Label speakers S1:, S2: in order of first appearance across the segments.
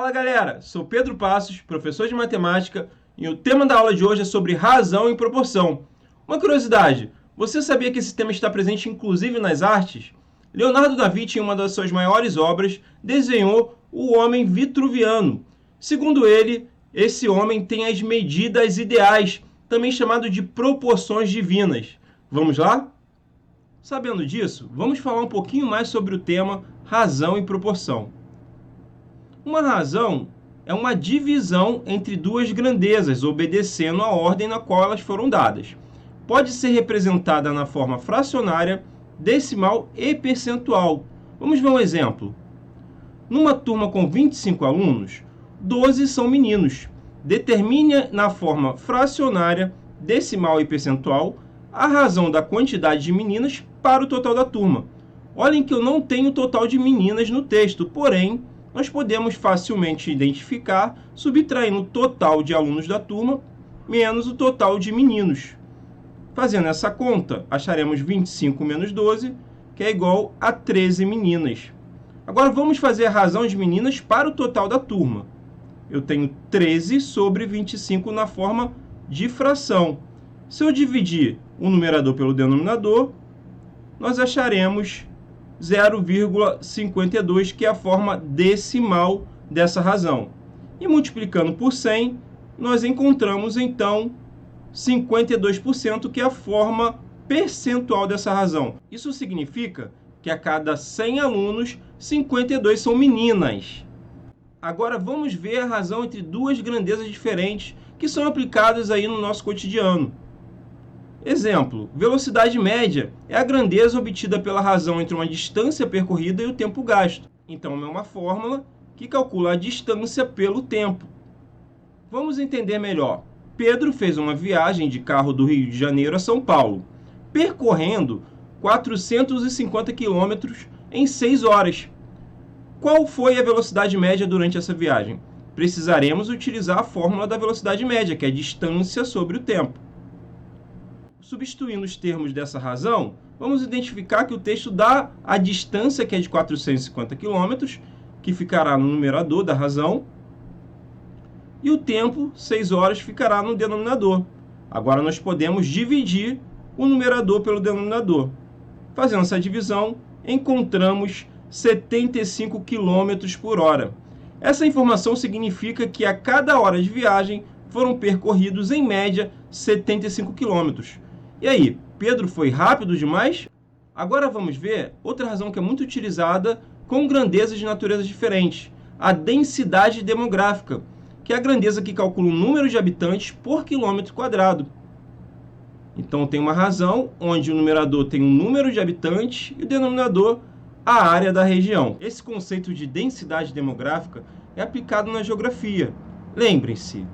S1: Fala galera, sou Pedro Passos, professor de matemática, e o tema da aula de hoje é sobre razão e proporção. Uma curiosidade, você sabia que esse tema está presente inclusive nas artes? Leonardo da Vinci, em uma das suas maiores obras, desenhou o homem vitruviano. Segundo ele, esse homem tem as medidas ideais, também chamado de proporções divinas. Vamos lá? Sabendo disso, vamos falar um pouquinho mais sobre o tema razão e proporção. Uma razão é uma divisão entre duas grandezas, obedecendo à ordem na qual elas foram dadas. Pode ser representada na forma fracionária, decimal e percentual. Vamos ver um exemplo. Numa turma com 25 alunos, 12 são meninos. Determine na forma fracionária, decimal e percentual a razão da quantidade de meninas para o total da turma. Olhem que eu não tenho total de meninas no texto, porém, nós podemos facilmente identificar subtraindo o total de alunos da turma menos o total de meninos. Fazendo essa conta, acharemos 25 menos 12, que é igual a 13 meninas. Agora vamos fazer a razão de meninas para o total da turma. Eu tenho 13 sobre 25 na forma de fração. Se eu dividir o numerador pelo denominador, nós acharemos 0,52, que é a forma decimal dessa razão. E multiplicando por 100, nós encontramos, então, 52%, que é a forma percentual dessa razão. Isso significa que a cada 100 alunos, 52 são meninas. Agora vamos ver a razão entre duas grandezas diferentes que são aplicadas aí no nosso cotidiano. Exemplo, velocidade média é a grandeza obtida pela razão entre uma distância percorrida e o tempo gasto. Então, é uma fórmula que calcula a distância pelo tempo. Vamos entender melhor. Pedro fez uma viagem de carro do Rio de Janeiro a São Paulo, percorrendo 450 quilômetros em 6 horas. Qual foi a velocidade média durante essa viagem? Precisaremos utilizar a fórmula da velocidade média, que é a distância sobre o tempo. Substituindo os termos dessa razão, vamos identificar que o texto dá a distância, que é de 450 km, que ficará no numerador da razão, e o tempo, 6 horas, ficará no denominador. Agora nós podemos dividir o numerador pelo denominador. Fazendo essa divisão, encontramos 75 km por hora. Essa informação significa que a cada hora de viagem foram percorridos, em média, 75 km. E aí, Pedro foi rápido demais? Agora vamos ver outra razão que é muito utilizada com grandezas de natureza diferente, a densidade demográfica, que é a grandeza que calcula o número de habitantes por quilômetro quadrado. Então tem uma razão onde o numerador tem um número de habitantes e o denominador a área da região. Esse conceito de densidade demográfica é aplicado na geografia. Lembrem-se,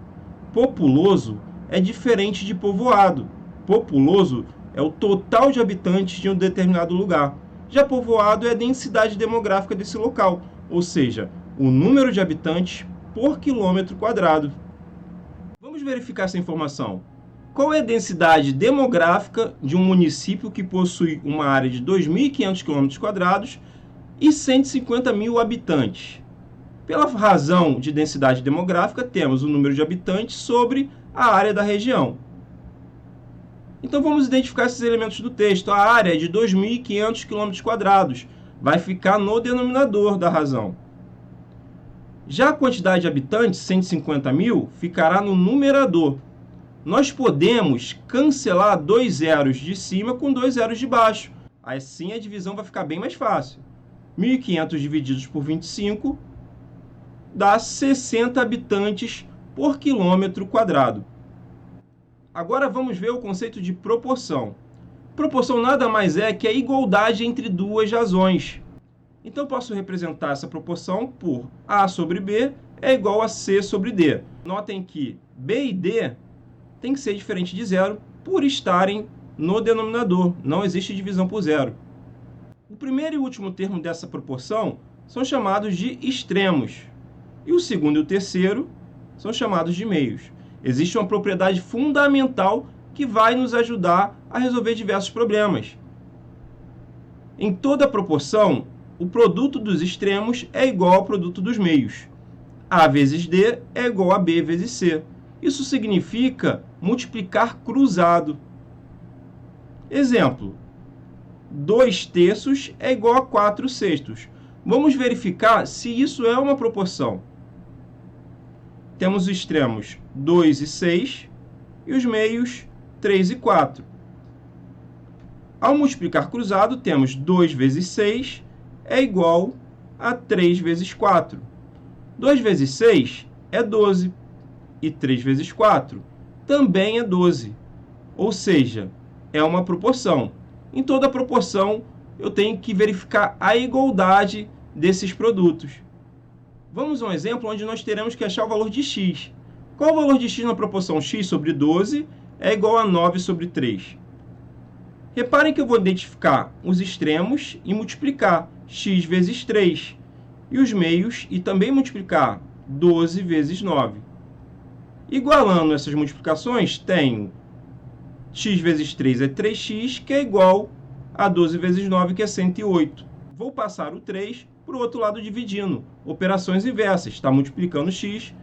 S1: populoso é diferente de povoado. Populoso é o total de habitantes de um determinado lugar. Já povoado é a densidade demográfica desse local, ou seja, o número de habitantes por quilômetro quadrado. Vamos verificar essa informação. Qual é a densidade demográfica de um município que possui uma área de 2.500 km² e 150 mil habitantes? Pela razão de densidade demográfica, temos o número de habitantes sobre a área da região. Então vamos identificar esses elementos do texto. A área é de 2.500 km², vai ficar no denominador da razão. Já a quantidade de habitantes, 150 mil, ficará no numerador. Nós podemos cancelar 2 zeros de cima com 2 zeros de baixo. Assim a divisão vai ficar bem mais fácil. 1.500 divididos por 25 dá 60 habitantes por quilômetro quadrado. Agora vamos ver o conceito de proporção. Proporção nada mais é que a igualdade entre duas razões. Então posso representar essa proporção por A sobre B é igual a C sobre D. Notem que B e D tem que ser diferente de zero por estarem no denominador. Não existe divisão por zero. O primeiro e o último termo dessa proporção são chamados de extremos. E o segundo e o terceiro são chamados de meios. Existe uma propriedade fundamental que vai nos ajudar a resolver diversos problemas. Em toda proporção, o produto dos extremos é igual ao produto dos meios. A vezes D é igual a B vezes C. Isso significa multiplicar cruzado. Exemplo, 2/3 é igual a 4/6. Vamos verificar se isso é uma proporção. Temos os extremos 2 e 6 e os meios 3 e 4. Ao multiplicar cruzado, temos 2 vezes 6 é igual a 3 vezes 4. 2 vezes 6 é 12 e 3 vezes 4 também é 12. Ou seja, é uma proporção. Em toda proporção, eu tenho que verificar a igualdade desses produtos. Vamos a um exemplo onde nós teremos que achar o valor de x. Qual o valor de x na proporção x sobre 12 é igual a 9 sobre 3? Reparem que eu vou identificar os extremos e multiplicar x vezes 3. E os meios e também multiplicar 12 vezes 9. Igualando essas multiplicações, tenho x vezes 3 é 3x, que é igual a 12 vezes 9, que é 108. Vou passar o 3 para o outro lado dividindo. Operações inversas. Está multiplicando x,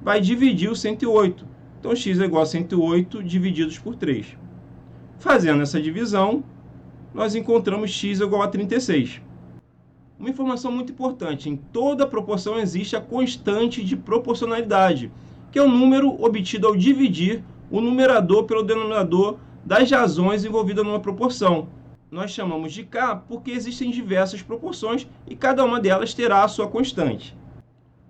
S1: vai dividir o 108. Então, x é igual a 108 divididos por 3. Fazendo essa divisão, nós encontramos x igual a 36. Uma informação muito importante. Em toda proporção existe a constante de proporcionalidade, que é o número obtido ao dividir o numerador pelo denominador das razões envolvidas numa proporção. Nós chamamos de K porque existem diversas proporções e cada uma delas terá a sua constante.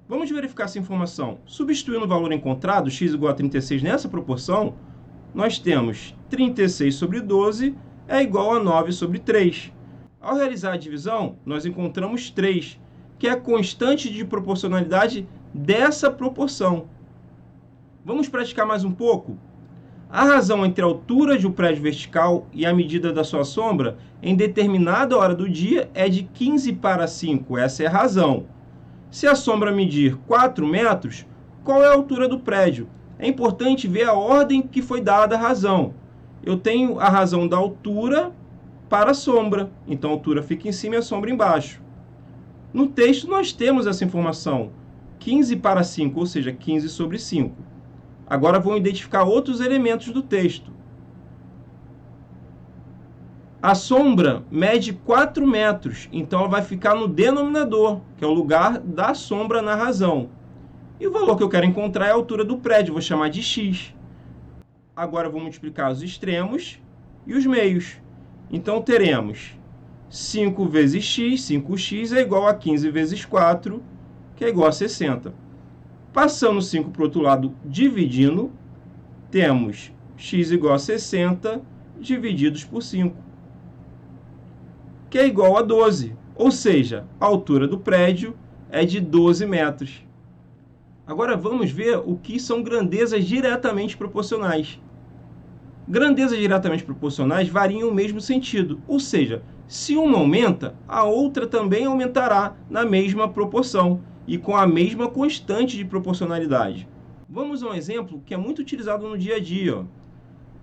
S1: Vamos verificar essa informação. Substituindo o valor encontrado, x igual a 36, nessa proporção, nós temos 36 sobre 12 é igual a 9 sobre 3. Ao realizar a divisão, nós encontramos 3, que é a constante de proporcionalidade dessa proporção. Vamos praticar mais um pouco? A razão entre a altura de um prédio vertical e a medida da sua sombra em determinada hora do dia é de 15 para 5. Essa é a razão. Se a sombra medir 4 metros, qual é a altura do prédio? É importante ver a ordem que foi dada a razão. Eu tenho a razão da altura para a sombra. Então, a altura fica em cima e a sombra embaixo. No texto, nós temos essa informação. 15 para 5, ou seja, 15 sobre 5. Agora, vou identificar outros elementos do texto. A sombra mede 4 metros, então ela vai ficar no denominador, que é o lugar da sombra na razão. E o valor que eu quero encontrar é a altura do prédio, vou chamar de x. Agora, eu vou multiplicar os extremos e os meios. Então, teremos 5 vezes x, 5x é igual a 15 vezes 4, que é igual a 60. Passando 5 para o outro lado, dividindo, temos x igual a 60 divididos por 5, que é igual a 12. Ou seja, a altura do prédio é de 12 metros. Agora vamos ver o que são grandezas diretamente proporcionais. Grandezas diretamente proporcionais variam o mesmo sentido, ou seja, se uma aumenta, a outra também aumentará na mesma proporção e com a mesma constante de proporcionalidade. Vamos a um exemplo que é muito utilizado no dia a dia.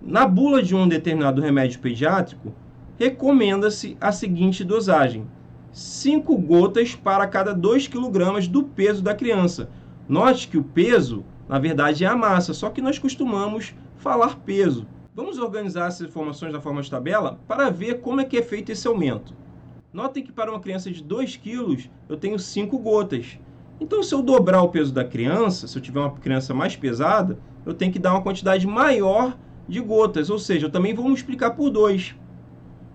S1: Na bula de um determinado remédio pediátrico, recomenda-se a seguinte dosagem: 5 gotas para cada 2 kg do peso da criança. Note que o peso, na verdade, é a massa, só que nós costumamos falar peso. Vamos organizar essas informações na forma de tabela para ver como é que é feito esse aumento. Notem que para uma criança de 2 kg, eu tenho 5 gotas. Então, se eu dobrar o peso da criança, se eu tiver uma criança mais pesada, eu tenho que dar uma quantidade maior de gotas, ou seja, eu também vou multiplicar por 2.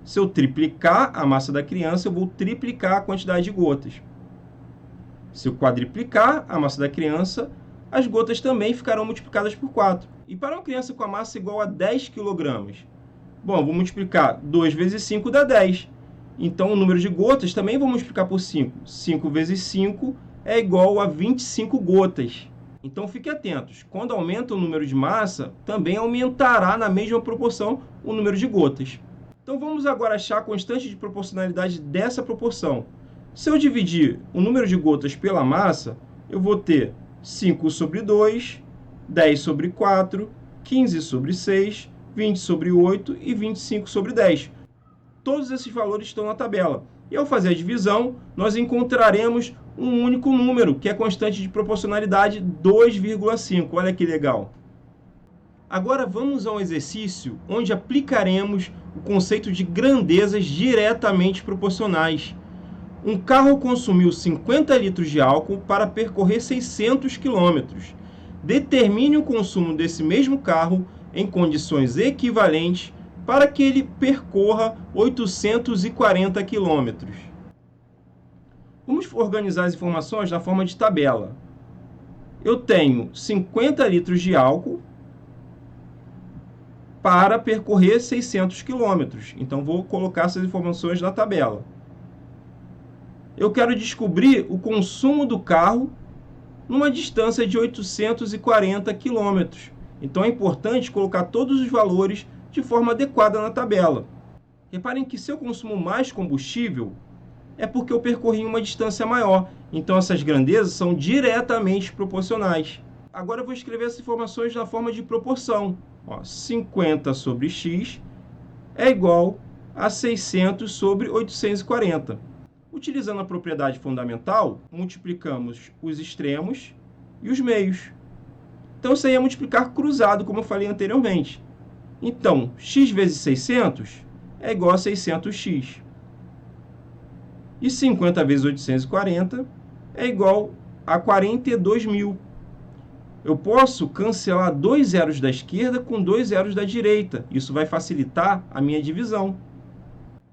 S1: Se eu triplicar a massa da criança, eu vou triplicar a quantidade de gotas. Se eu quadriplicar a massa da criança, as gotas também ficarão multiplicadas por 4. E para uma criança com a massa igual a 10 kg, bom, eu vou multiplicar 2 vezes 5 dá 10. Então, o número de gotas também vou multiplicar por 5. 5 vezes 5 é igual a 25 gotas. Então, fiquem atentos. Quando aumenta o número de massa, também aumentará na mesma proporção o número de gotas. Então, vamos agora achar a constante de proporcionalidade dessa proporção. Se eu dividir o número de gotas pela massa, eu vou ter 5 sobre 2, 10 sobre 4, 15 sobre 6, 20 sobre 8 e 25 sobre 10. Todos esses valores estão na tabela. E ao fazer a divisão, nós encontraremos um único número, que é a constante de proporcionalidade 2,5. Olha que legal. Agora vamos a um exercício onde aplicaremos o conceito de grandezas diretamente proporcionais. Um carro consumiu 50 litros de álcool para percorrer 600 quilômetros. Determine o consumo desse mesmo carro em condições equivalentes para que ele percorra 840 quilômetros. Vamos organizar as informações na forma de tabela. Eu tenho 50 litros de álcool para percorrer 600 quilômetros. Então, vou colocar essas informações na tabela. Eu quero descobrir o consumo do carro numa distância de 840 quilômetros. Então, é importante colocar todos os valores de forma adequada na tabela. Reparem que se eu consumo mais combustível, é porque eu percorri uma distância maior. Então, essas grandezas são diretamente proporcionais. Agora, eu vou escrever essas informações na forma de proporção. 50 sobre x é igual a 600 sobre 840. Utilizando a propriedade fundamental, multiplicamos os extremos e os meios. Então, isso aí é multiplicar cruzado, como eu falei anteriormente. Então, x vezes 600 é igual a 600x. E 50 vezes 840 é igual a 42.000. Eu posso cancelar 2 zeros da esquerda com 2 zeros da direita. Isso vai facilitar a minha divisão.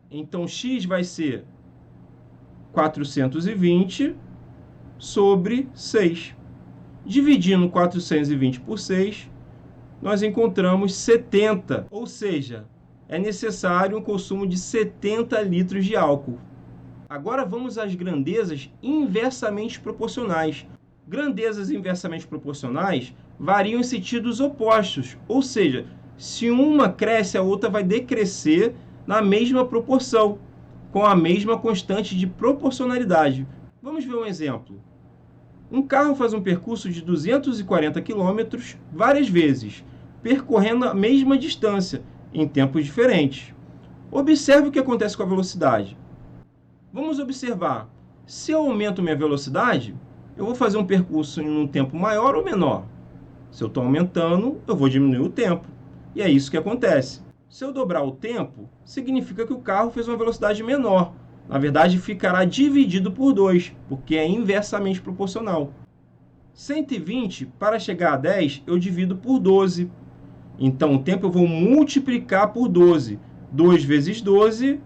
S1: Então, x vai ser 420 sobre 6. Dividindo 420 por 6, nós encontramos 70. Ou seja, é necessário um consumo de 70 litros de álcool. Agora vamos às grandezas inversamente proporcionais. Grandezas inversamente proporcionais variam em sentidos opostos, ou seja, se uma cresce, a outra vai decrescer na mesma proporção, com a mesma constante de proporcionalidade. Vamos ver um exemplo. Um carro faz um percurso de 240 km várias vezes, percorrendo a mesma distância, em tempos diferentes. Observe o que acontece com a velocidade. Vamos observar, se eu aumento minha velocidade, eu vou fazer um percurso em um tempo maior ou menor? Se eu estou aumentando, eu vou diminuir o tempo. E é isso que acontece. Se eu dobrar o tempo, significa que o carro fez uma velocidade menor. Na verdade, ficará dividido por 2, porque é inversamente proporcional. 120, para chegar a 10, eu divido por 12. Então, o tempo eu vou multiplicar por 12. 2 vezes 12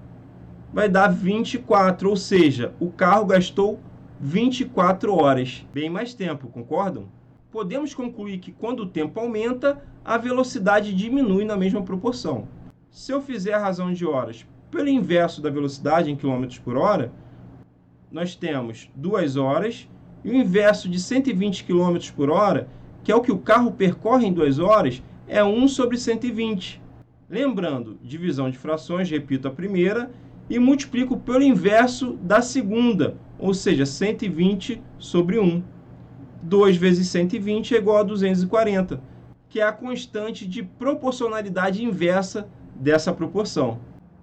S1: vai dar 24, ou seja, o carro gastou 24 horas. Bem mais tempo, concordam? Podemos concluir que quando o tempo aumenta, a velocidade diminui na mesma proporção. Se eu fizer a razão de horas pelo inverso da velocidade em km por hora, nós temos 2 horas, e o inverso de 120 km por hora, que é o que o carro percorre em 2 horas, é 1 sobre 120. Lembrando, divisão de frações, repito a primeira, e multiplico pelo inverso da segunda, ou seja, 120 sobre 1. 2 vezes 120 é igual a 240, que é a constante de proporcionalidade inversa dessa proporção.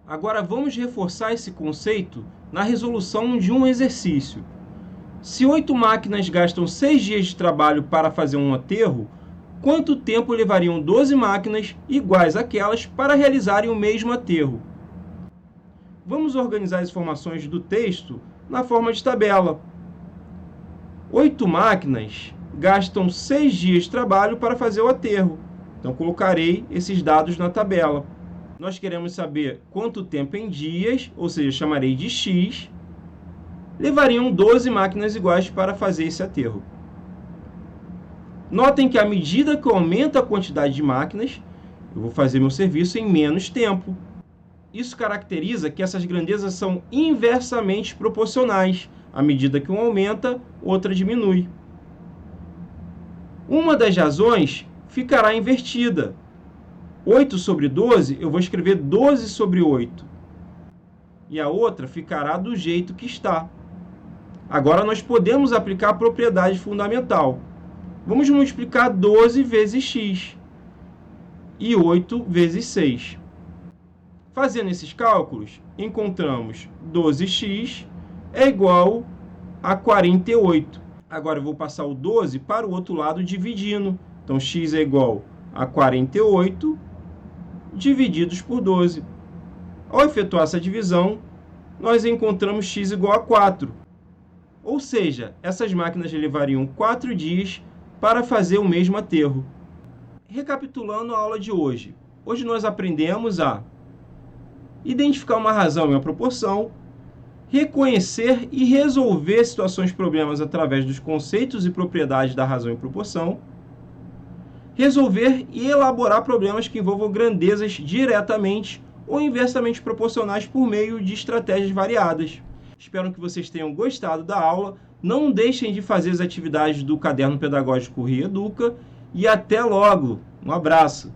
S1: Agora vamos reforçar esse conceito na resolução de um exercício. Se 8 máquinas gastam 6 dias de trabalho para fazer um aterro, quanto tempo levariam 12 máquinas iguais àquelas para realizarem o mesmo aterro? Vamos organizar as informações do texto na forma de tabela. 8 máquinas gastam 6 dias de trabalho para fazer o aterro. Então, colocarei esses dados na tabela. Nós queremos saber quanto tempo em dias, ou seja, chamarei de x, levariam 12 máquinas iguais para fazer esse aterro. Notem que à medida que eu aumento a quantidade de máquinas, eu vou fazer meu serviço em menos tempo. Isso caracteriza que essas grandezas são inversamente proporcionais. À medida que uma aumenta, outra diminui. Uma das razões ficará invertida. 8 sobre 12, eu vou escrever 12 sobre 8. E a outra ficará do jeito que está. Agora, nós podemos aplicar a propriedade fundamental. Vamos multiplicar 12 vezes x e 8 vezes 6. Fazendo esses cálculos, encontramos 12x é igual a 48. Agora eu vou passar o 12 para o outro lado dividindo. Então, x é igual a 48 divididos por 12. Ao efetuar essa divisão, nós encontramos x igual a 4. Ou seja, essas máquinas levariam 4 dias para fazer o mesmo aterro. Recapitulando a aula de hoje. Hoje nós aprendemos a identificar uma razão e uma proporção, reconhecer e resolver situações e problemas através dos conceitos e propriedades da razão e proporção, resolver e elaborar problemas que envolvam grandezas diretamente ou inversamente proporcionais por meio de estratégias variadas. Espero que vocês tenham gostado da aula. Não deixem de fazer as atividades do Caderno Pedagógico Reeduca e até logo. Um abraço!